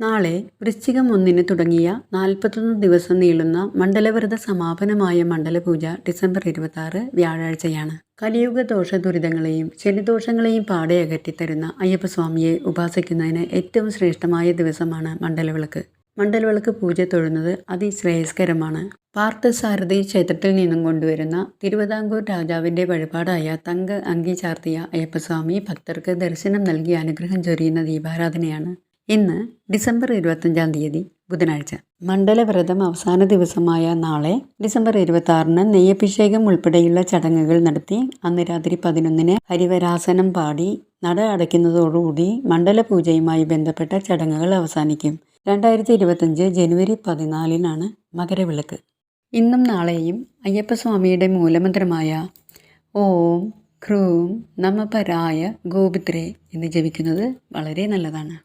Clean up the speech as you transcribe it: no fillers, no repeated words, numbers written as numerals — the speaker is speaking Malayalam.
നാളെ വൃശ്ചികം 1 തുടങ്ങിയ 41 ദിവസം നീളുന്ന മണ്ഡലവ്രത സമാപനമായ മണ്ഡലപൂജ ഡിസംബർ 26 വ്യാഴാഴ്ചയാണ്. കലിയുഗ ദോഷ ദുരിതങ്ങളെയും ശനിദോഷങ്ങളെയും പാടെ അകറ്റിത്തരുന്ന അയ്യപ്പസ്വാമിയെ ഉപാസിക്കുന്നതിന് ഏറ്റവും ശ്രേഷ്ഠമായ ദിവസമാണ് മണ്ഡലവിളക്ക്. മണ്ഡലവിളക്ക് പൂജ തൊഴുന്നത് അതിശ്രേയസ്കരമാണ്. പാർത്ഥസാരഥി ക്ഷേത്രത്തിൽ നിന്നും കൊണ്ടുവരുന്ന തിരുവിതാംകൂർ രാജാവിൻ്റെ വഴിപാടായ തങ്ക അങ്കി ചാർത്തിയ അയ്യപ്പസ്വാമി ഭക്തർക്ക് ദർശനം നൽകി അനുഗ്രഹം ചൊരിയുന്ന ദീപാരാധനയാണ്. ഇന്ന് ഡിസംബർ 25-ാം തീയതി ബുധനാഴ്ച. മണ്ഡലവ്രതം അവസാന ദിവസമായ നാളെ ഡിസംബർ 26-ന് നെയ്യഭിഷേകം ഉൾപ്പെടെയുള്ള ചടങ്ങുകൾ നടത്തി അന്ന് രാത്രി 11-ന് ഹരിവരാസനം പാടി നട അടയ്ക്കുന്നതോടുകൂടി മണ്ഡലപൂജയുമായി ബന്ധപ്പെട്ട ചടങ്ങുകൾ അവസാനിക്കും. 2025 ജനുവരി 14-നാണ് മകരവിളക്ക്. ഇന്നും നാളെയും അയ്യപ്പസ്വാമിയുടെ മൂലമന്ത്രമായ ഓം ഹ്രൂം നമ പരായ ഗോപിത്രേ എന്ന് ജപിക്കുന്നത് വളരെ നല്ലതാണ്.